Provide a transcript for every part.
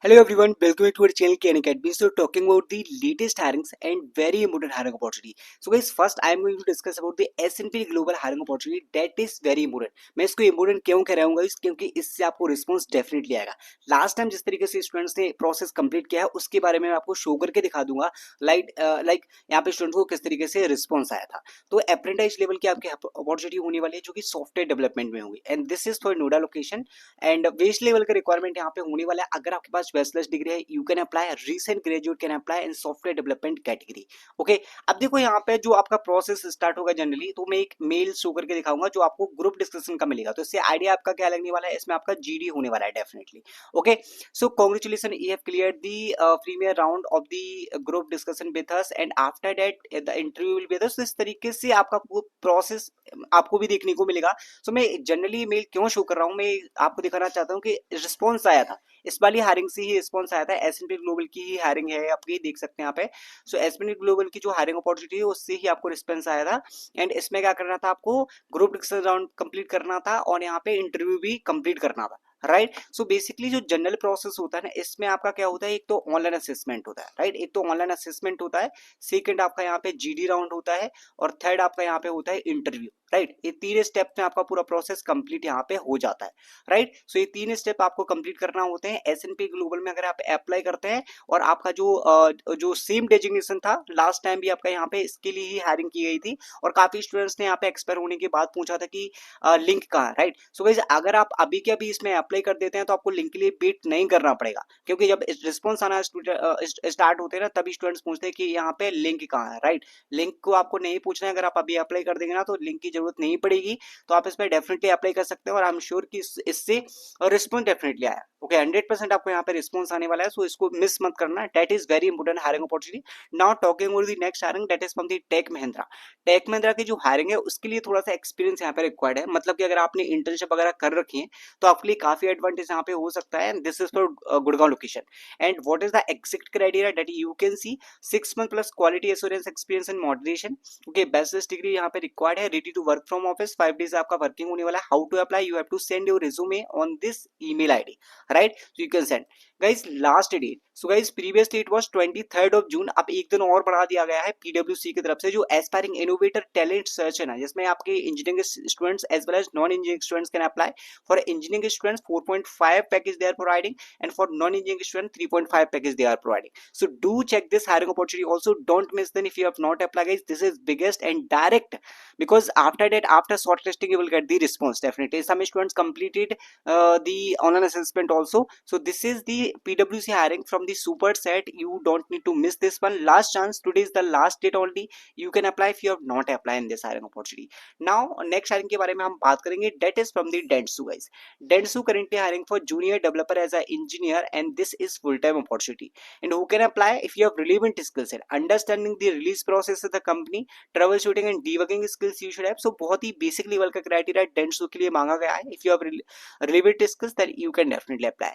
Hello everyone, welcome back to our channel Khan Academy. So talking about the latest hirings and very important hiring opportunity. So guys, first I am going to discuss about the S&P Global hiring opportunity that is very important. मैं इसको important क्यों कह रहा हूँ guys? क्योंकि इससे आपको response definitely आएगा. लास्ट टाइम जिस तरीके से स्टूडेंट्स ने प्रोसेस कंप्लीट किया है उसके बारे में मैं आपको शो करके दिखा दूंगा. लाइक यहाँ पे स्टूडेंट्स को किस तरीके से रिस्पॉन्स आया था. तो अप्रेंटिस लेवल की आपकी अपॉर्चुनिटी होने वाली है जो कि सॉफ्टवेयर डेवलपमेंट में होगी and this is for Noida location and west level का रिक्वायरमेंट यहाँ पे होने वाला है. अगर आपके पास बैचलर्स डिग्री है you can apply, recent graduate can apply in software development category. Okay, अब देखो यहाँ पे जो आपका प्रोसेस स्टार्ट होगा जनरली, तो मैं एक मेल शो करके दिखाऊंगा जो आपको ग्रुप डिस्कशन का मिलेगा. तो इससे आइडिया आपका क्या लगने वाला है, इसमें आपका जीडी होने वाला है definitely. Okay, so congratulation, you have clear the premier round of the group discussion with us and after that the interview will be with us. इस तरीके से आपका प्रोसेस आपको भी देखने को मिलेगा. सो मैं जनरली मेल क्यों शो कर रहा हूँ, मैं आपको दिखाना चाहता हूँ कि रिस्पॉन्स आया था, इस वाली हायरिंग से ही रिस्पॉन्स आया था. एस&पी ग्लोबल की ही हायरिंग है, आप ये देख सकते हैं यहाँ पे. सो एस&पी ग्लोबल की जो हायरिंग अपॉर्चुनिटी है उससे ही आपको रिस्पॉन्स आया था एंड इसमें क्या करना था, आपको ग्रुप डिस्कशन राउंड कंप्लीट करना था और यहाँ पे इंटरव्यू भी कंप्लीट करना था. राइट, सो बेसिकली जो जनरल प्रोसेस होता है ना, इसमें आपका क्या होता है, एक तो ऑनलाइन असेसमेंट होता है. राइट, एक तो ऑनलाइन असेसमेंट होता है, सेकंड आपका यहाँ पे जीडी राउंड होता है और थर्ड आपका यहाँ पे होता है इंटरव्यू. राइट, ये तीन स्टेप में आपका पूरा प्रोसेस कंप्लीट यहाँ पे हो जाता है. राइट, सो ये तीन स्टेप आपको कंप्लीट करना होते हैं. एस&पी ग्लोबल में अगर आप अप्लाई करते हैं और आपका जो सेम डेजिग्नेशन था लास्ट टाइम भी आपका यहाँ पे इसके लिए ही हायरिंग की गई थी और काफी स्टूडेंट्स ने यहाँ पे एक्सपायर होने के बाद पूछा था कि लिंक कहाँ है. राइट, सो गाइस अगर आप अभी के अभी इसमें अप्लाई कर देते हैं तो आपको लिंक के लिए वेट नहीं करना पड़ेगा, क्योंकि जब रिस्पॉन्स आना स्टार्ट होते हैं ना तभी स्टूडेंट्स पूछते हैं कि यहाँ पे लिंक कहाँ है. राइट, लिंक को आपको नहीं पूछना है, अगर आप अभी अप्लाई कर देंगे ना तो लिंक की जरूरत नहीं पड़ेगी. तो आप इसमें डेफिनेटली अप्लाई कर सकते हैं और आई एम श्योर कि इससे रिस्पॉन्स डेफिनेटली आया. ओके, 100% आपको यहाँ पे रिस्पॉन्स आने वाला है, सो इसको मिस मत करना. That is very important hiring opportunity. Now talking about the next hiring, that is from the tech Mahindra. Tech Mahindra की जो हायरिंग है उसके लिए थोड़ा सा एक्सपीरियंस यहाँ पे रिक्वायर्ड है. मतलब कि अगर आपने इंटर्नशिप वगैरह कर रखी है तो आपके लिए काफी एडवांटेज यहाँ पे हो सकता है. This is for Gurgaon location and what is the exact criteria that you can see 6 month plus quality assurance experience in moderation. Okay, bachelors degree यहाँ पे रिक्वायर्ड है, ready to work from office, 5 days आपका working होने वाला है. How to apply, you have to send your resume on this email ID. Right, so you can send. Guys last date, so guys previous date was 23rd जून. अब एक दिन और बढ़ा दिया गया है पीडब्ल्यूसी की तरफ से. जो एस्पायरिंग इनोवेटर टैलेंट सर्च है ना, जिसमें आपके engineering students as well as non engineering students can apply. For engineering students 4.5 package they are providing and for non-engineering student 3.5 package they are providing. So do check this hiring opportunity also, don't miss them. If you have not applied guys, this is biggest and direct, because after that, after shortlisting you will get the response definitely. Some students completed the online assessment also. So this is the PwC hiring from the super set, you don't need to miss this one. Last chance, today is the last date only, you can apply if you have not applied in this hiring opportunity. Now next hiring के बारे में हम बात करेंगे, that is from the Dentsu guys. Dentsu currently hiring for junior developer as a engineer and this is full time opportunity. And who can apply, if you have relevant skill set, understanding the release process of the company, troubleshooting and debugging skills you should have. So बहुत ही basic level का criteria Dentsu के लिए मांगा गया है. If you have relevant skills then you can definitely apply.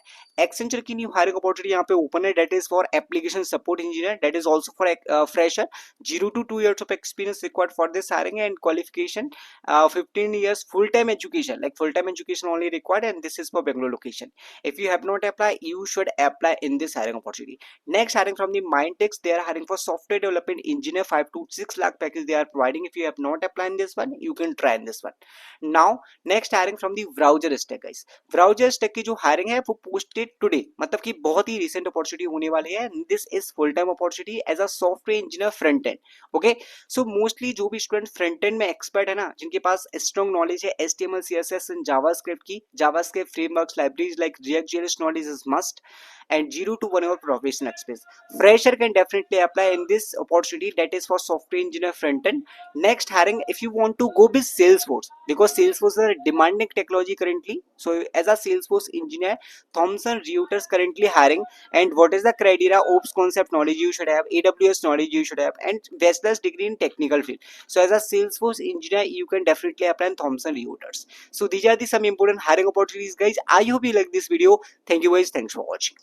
Accenture की new hiring opportunity यहाँ पे open है, that is for application support engineer, that is also for fresher. 0 to 2 years of experience required for this hiring and qualification 15 years full time education, like full time education only required, and this is for Bangalore location. If you have not applied, you should apply in this hiring opportunity. Next hiring from the Mindex, they are hiring for software development engineer, 5 to 6 lakh package they are providing. If you have not applied in this one, you can try in this one. Now next hiring from the Browser Stack guys. Browser Stack की जो hiring है वो posted today, मतलब कि बहुत ही recent opportunity होने वाली है. This is full time opportunity as a software engineer front end. Okay, so mostly जो भी student front end में expert है ना, जिनके पास strong knowledge है HTML CSS and JavaScript की, JavaScript frameworks libraries like React.js knowledge is must, and 0 to 1 hour professional experience. Fresher can definitely apply in this opportunity, that is for software engineer front end. Next hiring, if you want to go with Salesforce, because Salesforce is a demanding technology currently. So as a Salesforce engineer, Thomson Reuters currently hiring. And what is the criteria? Ops concept knowledge you should have, AWS knowledge you should have, and bachelor's degree in technical field. So as a Salesforce engineer, you can definitely apply in Thomson Reuters. So these are the some important hiring opportunities guys. I hope you like this video. Thank you guys, thanks for watching.